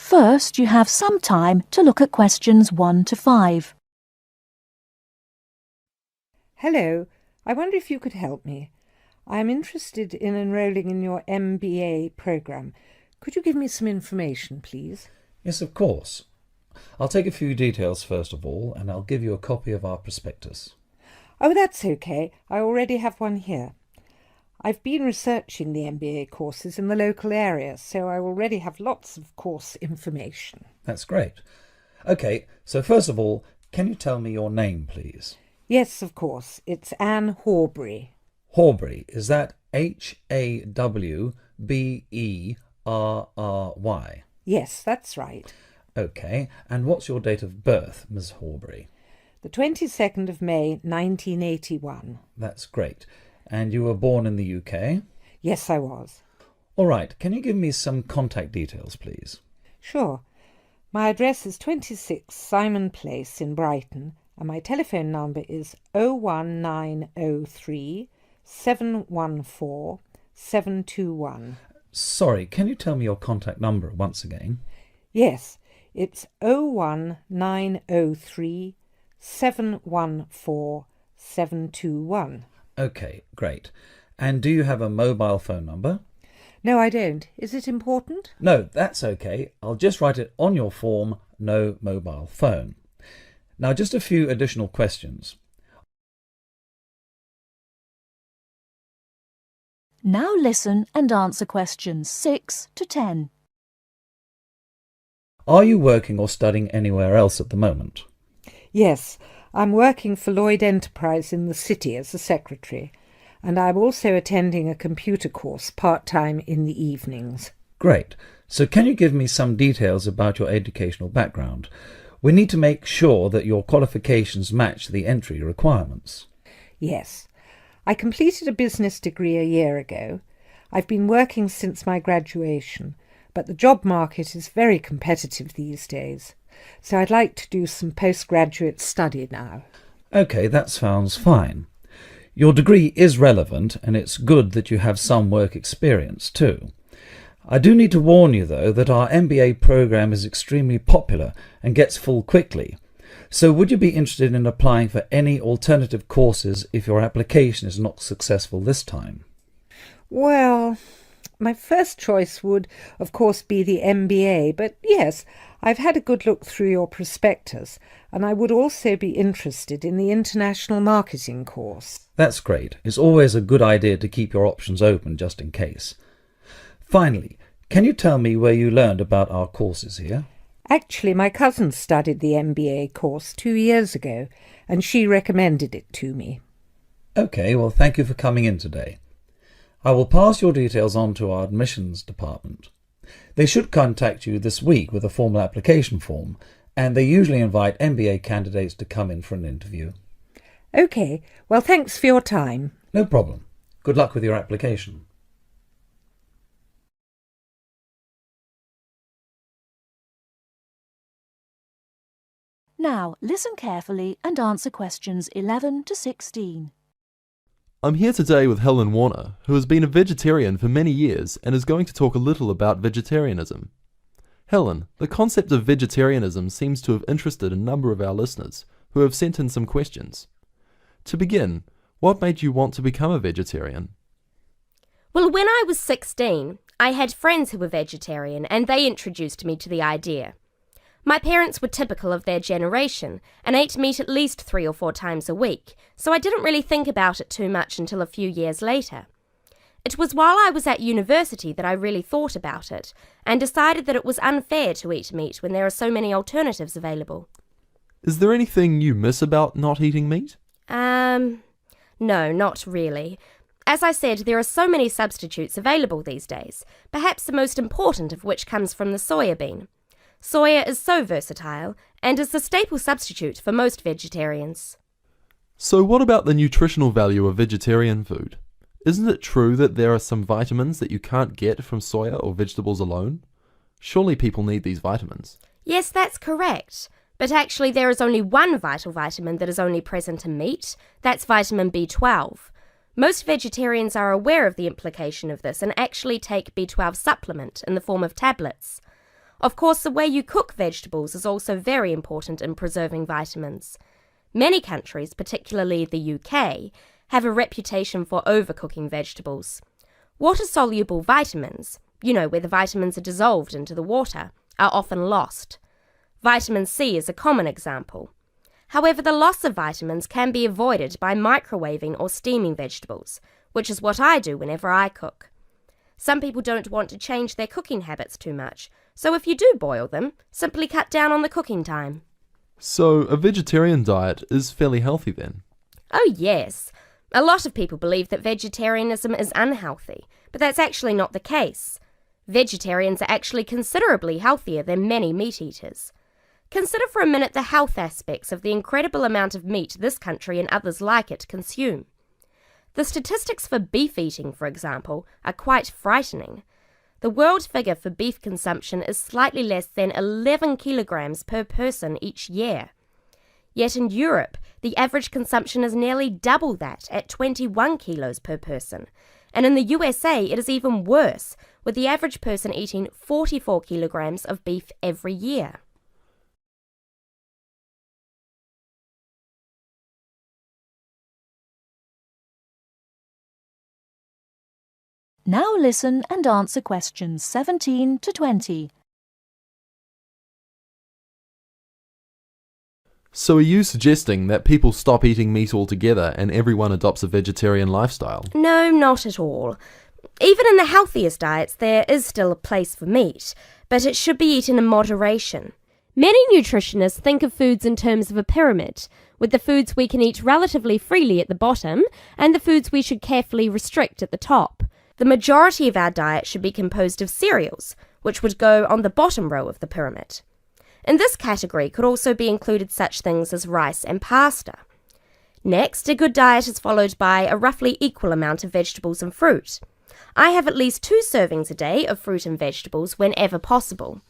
First, you have some time to look at questions 1 to 5. Hello, I wonder if you could help me. I am interested in enrolling in your MBA programme. Could you give me some information, please? Yes, of course. I'll take a few details first of all, and I'll give you a copy of our prospectus. Oh, that's okay. I already have one here. I've been researching the MBA courses in the local area, so I already have lots of course information. That's great. OK, so first of all, can you tell me your name, please? Yes, of course. It's Anne Horbury. Horbury, is that Hawberry? Yes, that's right. OK, and what's your date of birth, Miss Horbury? The 22nd of May, 1981. That's great. And you were born in the UK? Yes, I was. All right, can you give me some contact details, please? Sure. My address is 26 Simon Place in Brighton, and my telephone number is 01903 714 721. Sorry, can you tell me your contact number once again? Yes, it's 01903 714 721. OK, great. And do you have a mobile phone number? No, I don't. Is it important? No, that's OK. I'll just write it on your form, no mobile phone. Now, just a few additional questions. Now listen and answer questions 6 to 10. Are you working or studying anywhere else at the moment? Yes, I'm working for Lloyd Enterprise in the city as a secretary, and I'm also attending a computer course part-time in the evenings. Great. So can you give me some details about your educational background? We need to make sure that your qualifications match the entry requirements. Yes. I completed a business degree a year ago. I've been working since my graduation, but the job market is very competitive these days, so I'd like to do some postgraduate study now. OK, that sounds fine. Your degree is relevant, and it's good that you have some work experience too. I do need to warn you, though, that our MBA programme is extremely popular and gets full quickly. So would you be interested in applying for any alternative courses if your application is not successful this time? Well, my first choice would, of course, be the MBA, but yes, I've had a good look through your prospectus, and I would also be interested in the International Marketing course. That's great. It's always a good idea to keep your options open just in case. Finally, can you tell me where you learned about our courses here? Actually, my cousin studied the MBA course 2 years ago, and she recommended it to me. OK, well, thank you for coming in today. I will pass your details on to our admissions department. They should contact you this week with a formal application form, and they usually invite MBA candidates to come in for an interview. OK, well, thanks for your time. No problem. Good luck with your application. Now listen carefully and answer questions 11 to 16. I'm here today with Helen Warner, who has been a vegetarian for many years and is going to talk a little about vegetarianism. Helen, the concept of vegetarianism seems to have interested a number of our listeners who have sent in some questions. To begin, what made you want to become a vegetarian? Well, when I was 16, I had friends who were vegetarian and they introduced me to the idea. My parents were typical of their generation and ate meat at least 3 or 4 times a week, so I didn't really think about it too much until a few years later. It was while I was at university that I really thought about it and decided that it was unfair to eat meat when there are so many alternatives available. Is there anything you miss about not eating meat? No, not really. As I said, there are so many substitutes available these days, perhaps the most important of which comes from the soya bean. Soya is so versatile and is the staple substitute for most vegetarians. So what about the nutritional value of vegetarian food? Isn't it true that there are some vitamins that you can't get from soya or vegetables alone? Surely people need these vitamins. Yes, that's correct. But actually there is only one vital vitamin that is only present in meat. That's vitamin B12. Most vegetarians are aware of the implication of this and actually take B12 supplement in the form of tablets. Of course, the way you cook vegetables is also very important in preserving vitamins. Many countries, particularly the UK, have a reputation for overcooking vegetables. Water-soluble vitamins, where the vitamins are dissolved into the water, are often lost. Vitamin C is a common example. However, the loss of vitamins can be avoided by microwaving or steaming vegetables, which is what I do whenever I cook. Some people don't want to change their cooking habits too much, so if you do boil them, simply cut down on the cooking time. So, a vegetarian diet is fairly healthy then? Oh yes. A lot of people believe that vegetarianism is unhealthy, but that's actually not the case. Vegetarians are actually considerably healthier than many meat eaters. Consider for a minute the health aspects of the incredible amount of meat this country and others like it consume. The statistics for beef eating, for example, are quite frightening. The world figure for beef consumption is slightly less than 11 kilograms per person each year. Yet in Europe, the average consumption is nearly double that at 21 kilos per person. And in the USA, it is even worse, with the average person eating 44 kilograms of beef every year. Now listen and answer questions 17 to 20. So are you suggesting that people stop eating meat altogether and everyone adopts a vegetarian lifestyle? No, not at all. Even in the healthiest diets, there is still a place for meat, but it should be eaten in moderation. Many nutritionists think of foods in terms of a pyramid, with the foods we can eat relatively freely at the bottom and the foods we should carefully restrict at the top. The majority of our diet should be composed of cereals, which would go on the bottom row of the pyramid. In this category could also be included such things as rice and pasta. Next, a good diet is followed by a roughly equal amount of vegetables and fruit. I have at least 2 servings a day of fruit and vegetables whenever possible.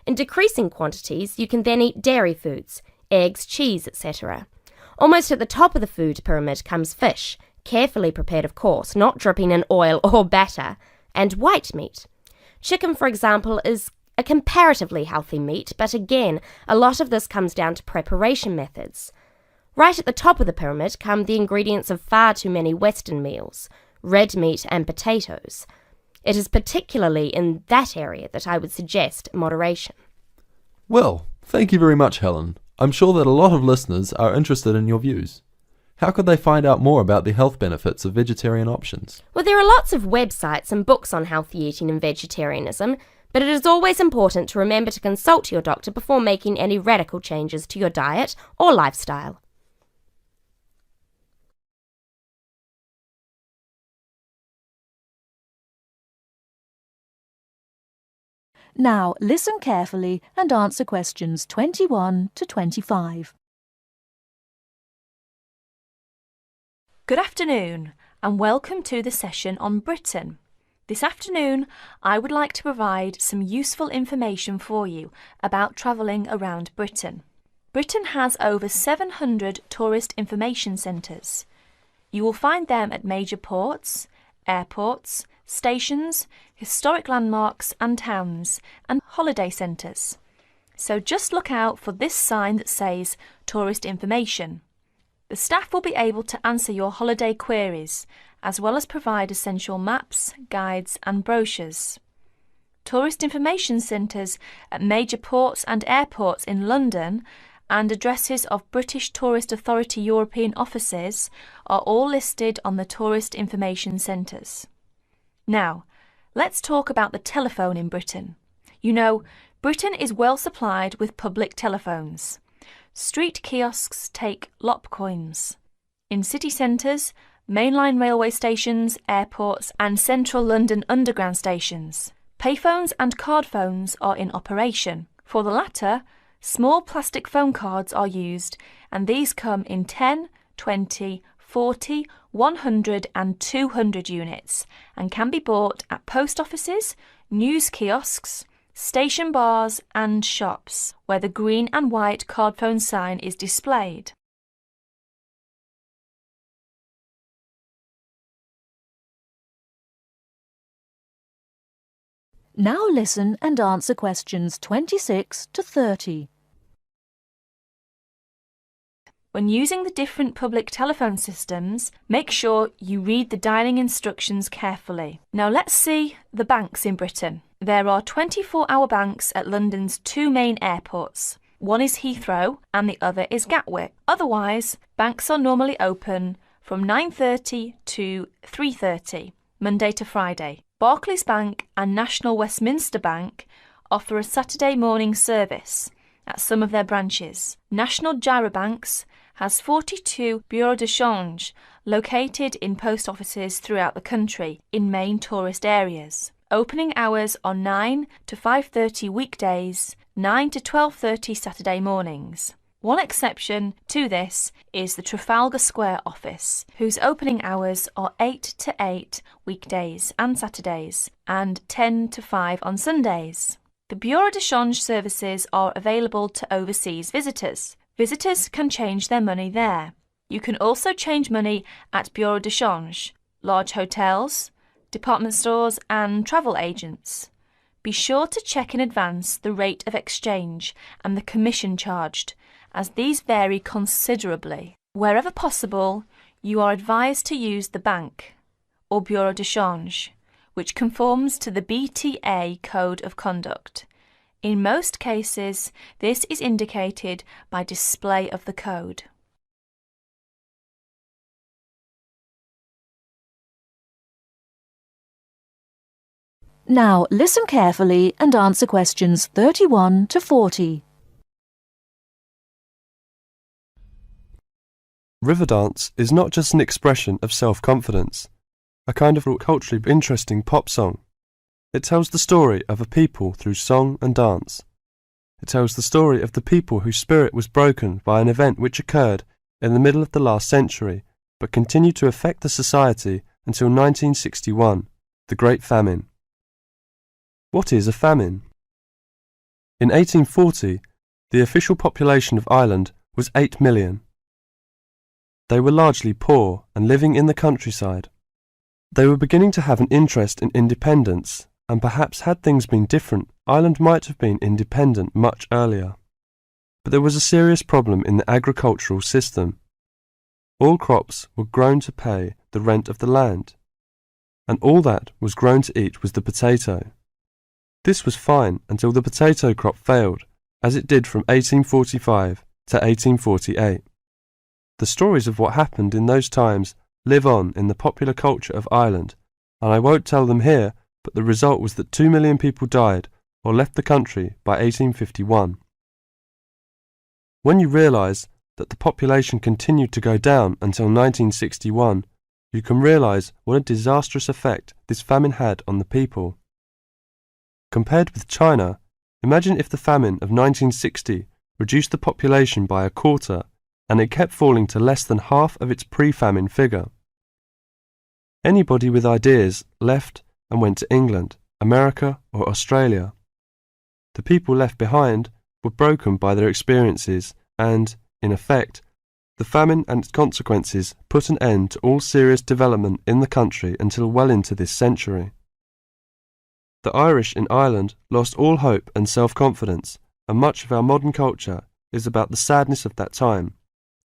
In decreasing quantities, you can then eat dairy foods, eggs, cheese, etc. Almost at the top of the food pyramid comes fish, carefully prepared of course, not dripping in oil or batter, and white meat. Chicken, for example, is a comparatively healthy meat, but again, a lot of this comes down to preparation methods. Right at the top of the pyramid come the ingredients of far too many Western meals, red meat and potatoes. It is particularly in that area that I would suggest moderation. Well, thank you very much, Helen. I'm sure that a lot of listeners are interested in your views. How could they find out more about the health benefits of vegetarian options? Well, there are lots of websites and books on healthy eating and vegetarianism, but it is always important to remember to consult your doctor before making any radical changes to your diet or lifestyle. Now listen carefully and answer questions 21 to 25. Good afternoon and welcome to the session on Britain. This afternoon I would like to provide some useful information for you about travelling around Britain. Britain has over 700 tourist information centres. You will find them at major ports, airports, stations, historic landmarks and towns, and holiday centres. So just look out for this sign that says Tourist Information. The staff will be able to answer your holiday queries, as well as provide essential maps, guides and brochures. Tourist information centres at major ports and airports in London and addresses of British Tourist Authority European offices are all listed on the Tourist Information Centres. Now, let's talk about the telephone in Britain. You know, Britain is well supplied with public telephones. Street kiosks take lop coins. In city centres, mainline railway stations, airports and central London underground stations, payphones and card phones are in operation. For the latter, small plastic phone cards are used, and these come in 10, 20, 40, 100 and 200 units and can be bought at post offices, news kiosks, station bars and shops where the green and white card phone sign is displayed. Now listen and answer questions 26 to 30. When using the different public telephone systems, make sure you read the dialling instructions carefully. Now let's see the banks in Britain. There are 24-hour banks at London's two main airports. One is Heathrow and the other is Gatwick. Otherwise, banks are normally open from 9:30 to 3:30, Monday to Friday. Barclays Bank and National Westminster Bank offer a Saturday morning service at some of their branches. National Gyrobanks has 42 bureaux de change located in post offices throughout the country in main tourist areas. Opening hours are 9 to 5:30 weekdays, 9 to 12:30 Saturday mornings. One exception to this is the Trafalgar Square office, whose opening hours are 8 to 8 weekdays and Saturdays, and 10 to 5 on Sundays. The bureau de change services are available to overseas visitors. Visitors can change their money there. You can also change money at bureau de change, large hotels, department stores and travel agents. Be sure to check in advance the rate of exchange and the commission charged, as these vary considerably. Wherever possible, you are advised to use the bank or bureau de change, which conforms to the BTA Code of Conduct. In most cases, this is indicated by display of the code. Now listen carefully and answer questions 31 to 40. Riverdance is not just an expression of self-confidence, a kind of culturally interesting pop song. It tells the story of a people through song and dance. It tells the story of the people whose spirit was broken by an event which occurred in the middle of the last century, but continued to affect the society until 1961, the Great Famine. What is a famine? In 1840, the official population of Ireland was 8 million. They were largely poor and living in the countryside. They were beginning to have an interest in independence, and perhaps had things been different, Ireland might have been independent much earlier. But there was a serious problem in the agricultural system. All crops were grown to pay the rent of the land, and all that was grown to eat was the potato. This was fine until the potato crop failed, as it did from 1845 to 1848. The stories of what happened in those times live on in the popular culture of Ireland, and I won't tell them here, but the result was that 2 million people died or left the country by 1851. When you realise that the population continued to go down until 1961, you can realise what a disastrous effect this famine had on the people. Compared with China, imagine if the famine of 1960 reduced the population by a quarter and it kept falling to less than half of its pre-famine figure. Anybody with ideas left and went to England, America or Australia. The people left behind were broken by their experiences and, in effect, the famine and its consequences put an end to all serious development in the country until well into this century. The Irish in Ireland lost all hope and self-confidence, and much of our modern culture is about the sadness of that time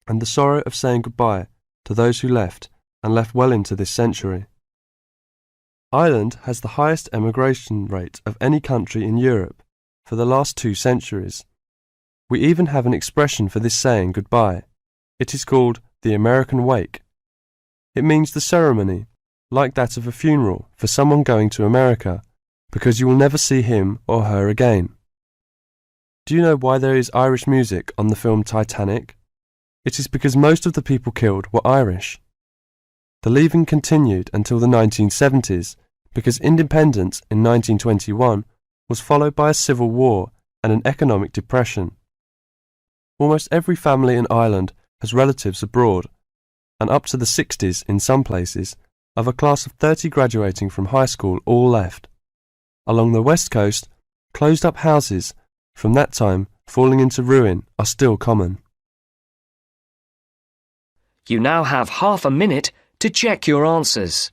and the sorrow of saying goodbye to those who left and left well into this century. Ireland has the highest emigration rate of any country in Europe for the last 2 centuries. We even have an expression for this saying goodbye. It is called the American wake. It means the ceremony, like that of a funeral for someone going to America, because you will never see him or her again. Do you know why there is Irish music on the film Titanic? It is because most of the people killed were Irish. The leaving continued until the 1970s because independence in 1921 was followed by a civil war and an economic depression. Almost every family in Ireland has relatives abroad, and up to the 60s in some places, of a class of 30 graduating from high school all left. Along the west coast, closed-up houses from that time falling into ruin are still common. You now have half a minute to check your answers.